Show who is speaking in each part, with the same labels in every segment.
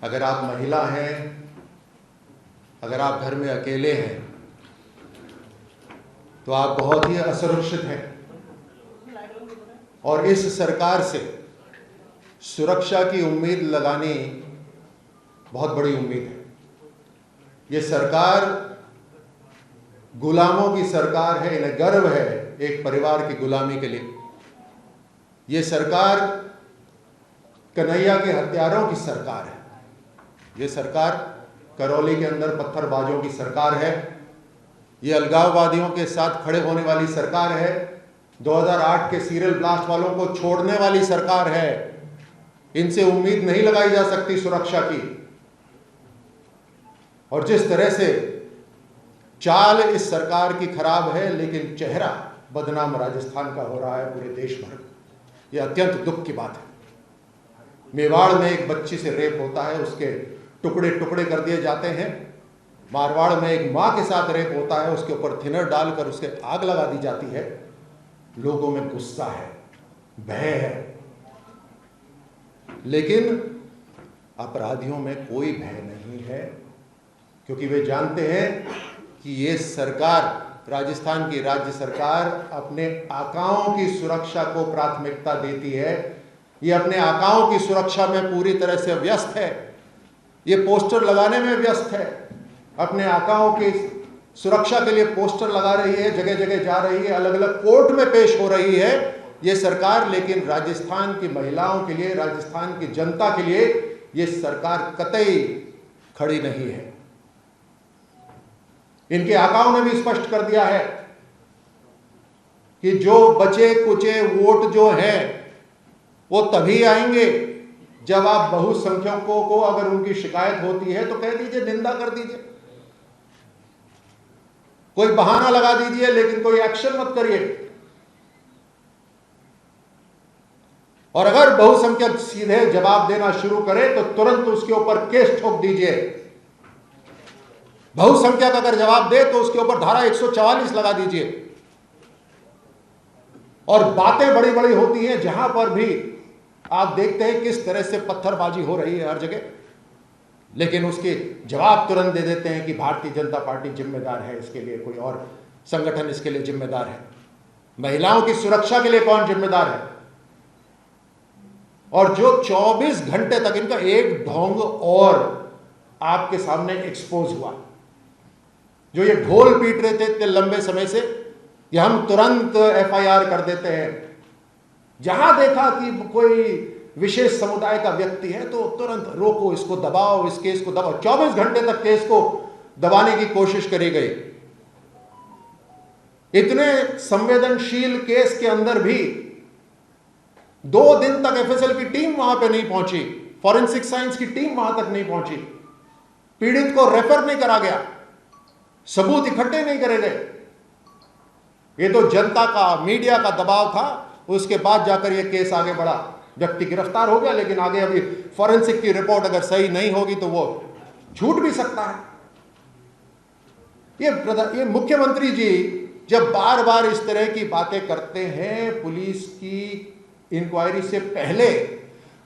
Speaker 1: अगर आप महिला हैं, अगर आप घर में अकेले हैं, तो आप बहुत ही असुरक्षित हैं। और इस सरकार से सुरक्षा की उम्मीद लगानी बहुत बड़ी उम्मीद है। ये सरकार गुलामों की सरकार है, इन्हें गर्व है एक परिवार की गुलामी के लिए। ये सरकार कन्हैया के हत्यारों की सरकार है। ये सरकार करौली के अंदर पत्थरबाजों की सरकार है। ये अलगाववादियों के साथ खड़े होने वाली सरकार है। 2008 के सीरियल ब्लास्ट वालों को छोड़ने वाली सरकार है। इनसे उम्मीद नहीं लगाई जा सकती सुरक्षा की। और जिस तरह से चाल इस सरकार की खराब है, लेकिन चेहरा बदनाम राजस्थान का हो रहा है पूरे देश भर। यह अत्यंत दुख की बात है। मेवाड़ में एक बच्ची से रेप होता है, उसके टुकड़े टुकड़े कर दिए जाते हैं। मारवाड़ में एक मां के साथ रेप होता है, उसके ऊपर थिनर डालकर उसके आग लगा दी जाती है। लोगों में गुस्सा है, भय है, लेकिन अपराधियों में कोई भय नहीं है, क्योंकि वे जानते हैं कि ये सरकार, राजस्थान की राज्य सरकार, अपने आकाओं की सुरक्षा को प्राथमिकता देती है। ये अपने आकाओं की सुरक्षा में पूरी तरह से व्यस्त है। ये पोस्टर लगाने में व्यस्त है। अपने आकाओं की सुरक्षा के लिए पोस्टर लगा रही है, जगह जगह जा रही है, अलग अलग कोर्ट में पेश हो रही है ये सरकार। लेकिन राजस्थान की महिलाओं के लिए, राजस्थान की जनता के लिए ये सरकार कतई खड़ी नहीं है। इनके आकाओं ने भी स्पष्ट कर दिया है कि जो बचे कुचे वोट जो हैं वो तभी आएंगे जब आप बहुसंख्यकों को अगर उनकी शिकायत होती है तो कह दीजिए, निंदा कर दीजिए, कोई बहाना लगा दीजिए, लेकिन कोई एक्शन मत करिए। और अगर बहुसंख्यक सीधे जवाब देना शुरू करे तो तुरंत उसके ऊपर केस ठोक दीजिए। बहुसंख्यक अगर जवाब दे तो उसके ऊपर धारा 144 लगा दीजिए। और बातें बड़ी बड़ी होती हैं, जहां पर भी आप देखते हैं किस तरह से पत्थरबाजी हो रही है हर जगह, लेकिन उसके जवाब तुरंत दे देते हैं कि भारतीय जनता पार्टी जिम्मेदार है इसके लिए, कोई और संगठन इसके लिए जिम्मेदार है। महिलाओं की सुरक्षा के लिए कौन जिम्मेदार है? और जो 24 घंटे तक इनका एक ढोंग और आपके सामने एक्सपोज हुआ, जो ये ढोल पीट रहे थे इतने लंबे समय से, ये हम तुरंत FIR कर देते हैं। जहां देखा कि कोई विशेष समुदाय का व्यक्ति है तो तुरंत रोको, इसको दबाओ, इस केस को दबाओ। 24 घंटे तक केस को दबाने की कोशिश करी गई। इतने संवेदनशील केस के अंदर भी 2 दिन तक FSL की टीम वहां पे नहीं पहुंची, फॉरेंसिक साइंस की टीम वहां तक नहीं पहुंची, पीड़ित को रेफर नहीं करा गया, सबूत इकट्ठे नहीं करे गए। ये तो जनता का, मीडिया का दबाव था। उसके बाद जाकर ये केस आगे बढ़ा, व्यक्ति गिरफ्तार हो गया, लेकिन आगे अभी फॉरेंसिक की रिपोर्ट अगर सही नहीं होगी तो वो छूट भी सकता है। ये मुख्यमंत्री जी जब बार बार इस तरह की बातें करते हैं, पुलिस की इंक्वायरी से पहले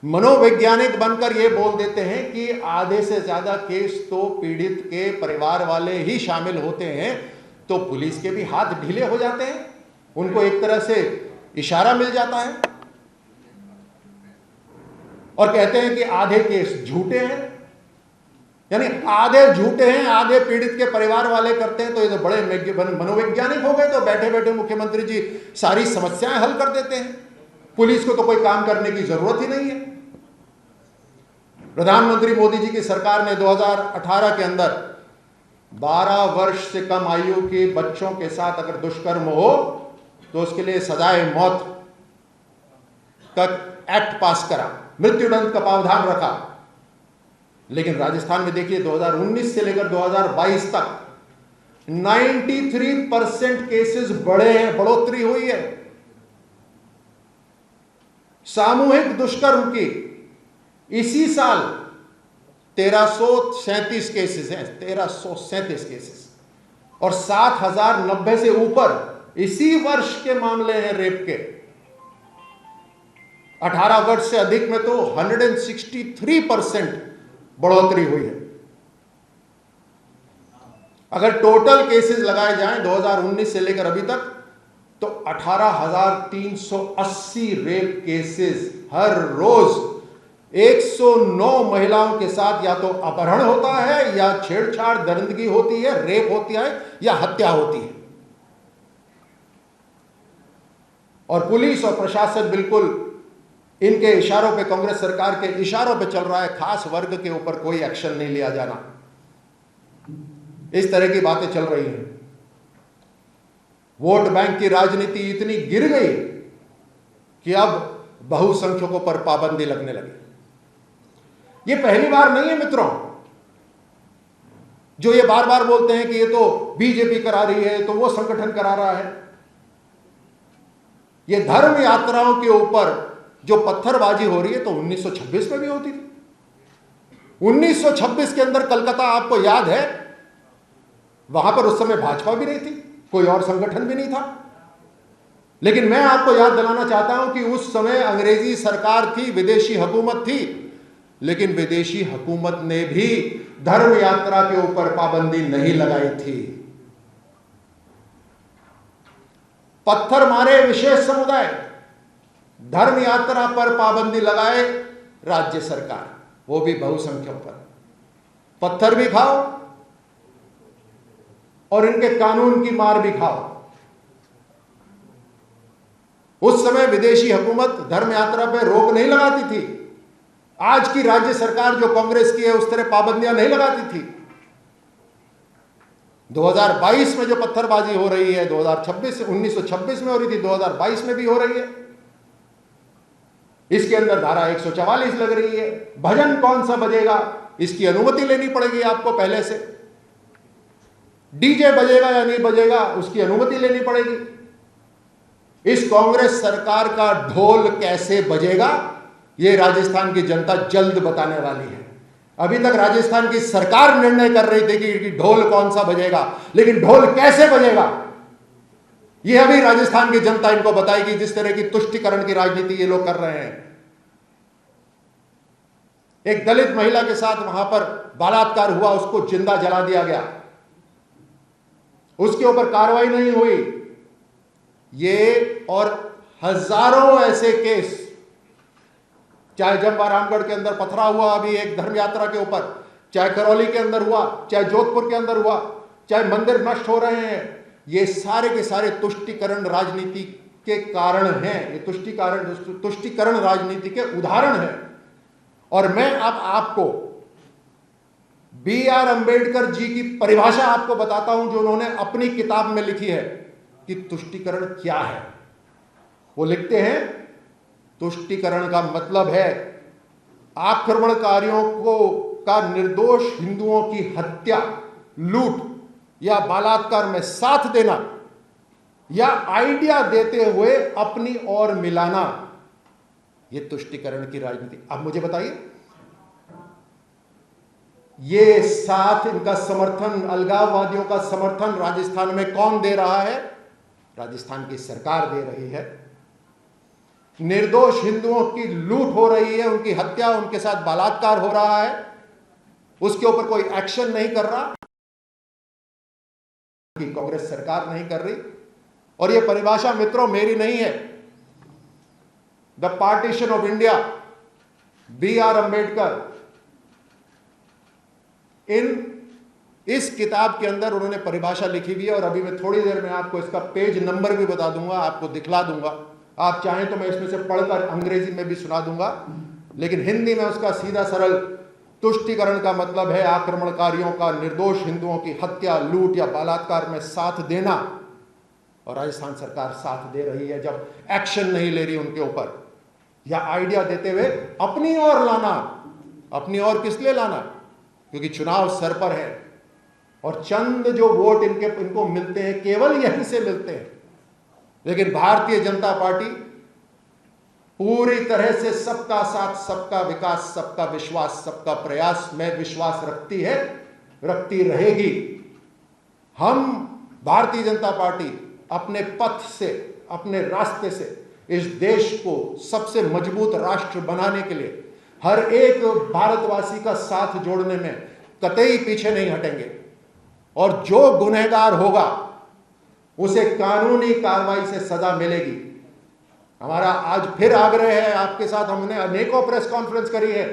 Speaker 1: मनोवैज्ञानिक बनकर ये बोल देते हैं कि आधे से ज्यादा केस तो पीड़ित के परिवार वाले ही शामिल होते हैं, तो पुलिस के भी हाथ ढीले हो जाते हैं, उनको एक तरह से इशारा मिल जाता है। और कहते हैं कि आधे केस झूठे हैं, यानी आधे झूठे हैं, आधे पीड़ित के परिवार वाले करते हैं। तो ये तो बड़े मनोवैज्ञानिक हो गए, तो बैठे बैठे मुख्यमंत्री जी सारी समस्याएं हल कर देते हैं। पुलिस को तो कोई काम करने की जरूरत ही नहीं है। प्रधानमंत्री मोदी जी की सरकार ने 2018 के अंदर 12 वर्ष से कम आयु के बच्चों के साथ अगर दुष्कर्म हो तो उसके लिए सजाए मौत का एक्ट पास करा, मृत्युदंड का प्रावधान रखा। लेकिन राजस्थान में देखिए 2019 से लेकर 2022 तक 93% केसेस बढ़े हैं, बढ़ोतरी हुई है। सामूहिक दुष्कर्म की इसी साल 1337 केसेस हैं, 1337 केसेस, और 7090 से ऊपर इसी वर्ष के मामले हैं रेप के। 18 वर्ष से अधिक में तो 163% बढ़ोतरी हुई है। अगर टोटल केसेस लगाए जाएं 2019 से लेकर अभी तक तो 18,380 रेप केसेस हर रोज 109 महिलाओं के साथ या तो अपहरण होता है या छेड़छाड़ दरिंदगी होती है, रेप होती है या हत्या होती है। और पुलिस और प्रशासन बिल्कुल इनके इशारों पे, कांग्रेस सरकार के इशारों पे चल रहा है। खास वर्ग के ऊपर कोई एक्शन नहीं लिया जाना, इस तरह की बातें चल रही हैं। वोट बैंक की राजनीति इतनी गिर गई कि अब बहुसंख्यकों पर पाबंदी लगने लगी। ये पहली बार नहीं है मित्रों, जो ये बार बार बोलते हैं कि ये तो बीजेपी करा रही है, तो वो संगठन करा रहा है। ये धर्म यात्राओं के ऊपर जो पत्थरबाजी हो रही है तो 1926 में भी होती थी। 1926 के अंदर कलकत्ता, आपको याद है, वहां पर उस समय भाजपा भी नहीं थी, कोई और संगठन भी नहीं था। लेकिन मैं आपको याद दिलाना चाहता हूं कि उस समय अंग्रेजी सरकार थी, विदेशी हुकूमत थी, लेकिन विदेशी हुकूमत ने भी धर्म यात्रा के ऊपर पाबंदी नहीं लगाई थी। पत्थर मारे विशेष समुदाय, धर्म यात्रा पर पाबंदी लगाए राज्य सरकार, वो भी बहुसंख्यकों पर। पत्थर भी खाओ और इनके कानून की मार भी खाओ। उस समय विदेशी हुकूमत धर्म यात्रा पर रोक नहीं लगाती थी। आज की राज्य सरकार जो कांग्रेस की है उस तरह पाबंदियां नहीं लगाती थी। 2022 में जो पत्थरबाजी हो रही है 1926 में हो रही थी, 2022 में भी हो रही है। इसके अंदर धारा 144 लग रही है। भजन कौन सा बजेगा इसकी अनुमति लेनी पड़ेगी आपको पहले से। डीजे बजेगा या नहीं बजेगा उसकी अनुमति लेनी पड़ेगी। इस कांग्रेस सरकार का ढोल कैसे बजेगा यह राजस्थान की जनता जल्द बताने वाली है। अभी तक राजस्थान की सरकार निर्णय कर रही थी कि ढोल कौन सा बजेगा, लेकिन ढोल कैसे बजेगा यह अभी राजस्थान की जनता इनको बताएगी। जिस तरह की तुष्टीकरण की राजनीति ये लोग कर रहे हैं। एक दलित महिला के साथ वहां पर बलात्कार हुआ, उसको जिंदा जला दिया गया, उसके ऊपर कार्रवाई नहीं हुई। ये और हजारों ऐसे केस, चाहे जमवा रामगढ़ के अंदर पथरा हुआ अभी एक धर्म यात्रा के ऊपर, चाहे करौली के अंदर हुआ, चाहे जोधपुर के अंदर हुआ, चाहे मंदिर नष्ट हो रहे हैं, ये सारे के सारे तुष्टीकरण राजनीति के कारण हैं। ये तुष्टीकरण राजनीति के उदाहरण हैं। और मैं अब आपको B.R. अंबेडकर जी की परिभाषा आपको बताता हूं जो उन्होंने अपनी किताब में लिखी है कि तुष्टीकरण क्या है। वो लिखते हैं, तुष्टीकरण का मतलब है आक्रमणकारियों का निर्दोष हिंदुओं की हत्या, लूट या बलात्कार में साथ देना या आइडिया देते हुए अपनी ओर मिलाना, यह तुष्टीकरण की राजनीति। अब मुझे बताइए, ये साथ, इनका समर्थन, अलगाववादियों का समर्थन राजस्थान में कौन दे रहा है? राजस्थान की सरकार दे रही है। निर्दोष हिंदुओं की लूट हो रही है, उनकी हत्या, उनके साथ बलात्कार हो रहा है, उसके ऊपर कोई एक्शन नहीं कर रहा, कि कांग्रेस सरकार नहीं कर रही। और यह परिभाषा मित्रों मेरी नहीं है। The partition of India, B.R. Ambedkar, इस किताब के अंदर उन्होंने परिभाषा लिखी हुई है। और अभी मैं थोड़ी देर में आपको इसका पेज नंबर भी बता दूंगा, आपको दिखला दूंगा। आप चाहें तो मैं इसमें से पढ़कर अंग्रेजी में भी सुना दूंगा, लेकिन हिंदी में उसका सीधा सरल, तुष्टीकरण का मतलब है आक्रमणकारियों का निर्दोष हिंदुओं की हत्या, लूट या बलात्कार में साथ देना। और राजस्थान सरकार साथ दे रही है जब एक्शन नहीं ले रही उनके ऊपर, या आइडिया देते हुए अपनी ओर लाना। अपनी ओर किस लिए लाना? क्योंकि चुनाव सर पर है और चंद जो वोट इनको मिलते हैं केवल यहीं से मिलते हैं। लेकिन भारतीय जनता पार्टी पूरी तरह से सबका साथ, सबका विकास, सबका विश्वास, सबका प्रयास में विश्वास रखती है, रखती रहेगी। हम भारतीय जनता पार्टी अपने पथ से, अपने रास्ते से इस देश को सबसे मजबूत राष्ट्र बनाने के लिए हर एक भारतवासी का साथ जोड़ने में कतई पीछे नहीं हटेंगे और जो गुनहगार होगा उसे कानूनी कार्रवाई से सजा मिलेगी। हमारा आज फिर आग्रह है आपके साथ, हमने अनेकों प्रेस कॉन्फ्रेंस करी है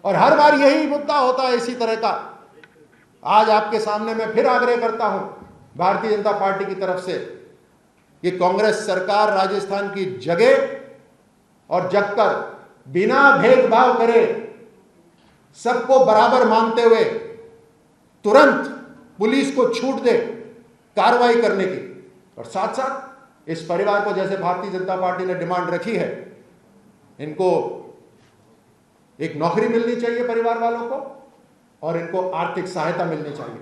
Speaker 1: और हर बार यही मुद्दा होता है इसी तरह का। आज आपके सामने मैं फिर आग्रह करता हूं भारतीय जनता पार्टी की तरफ से कि कांग्रेस सरकार राजस्थान की जगे और जगकर बिना भेदभाव करे सबको बराबर मानते हुए तुरंत पुलिस को छूट दे कार्रवाई करने की, और साथ साथ इस परिवार को, जैसे भारतीय जनता पार्टी ने डिमांड रखी है, इनको एक नौकरी मिलनी चाहिए परिवार वालों को और इनको आर्थिक सहायता मिलनी चाहिए।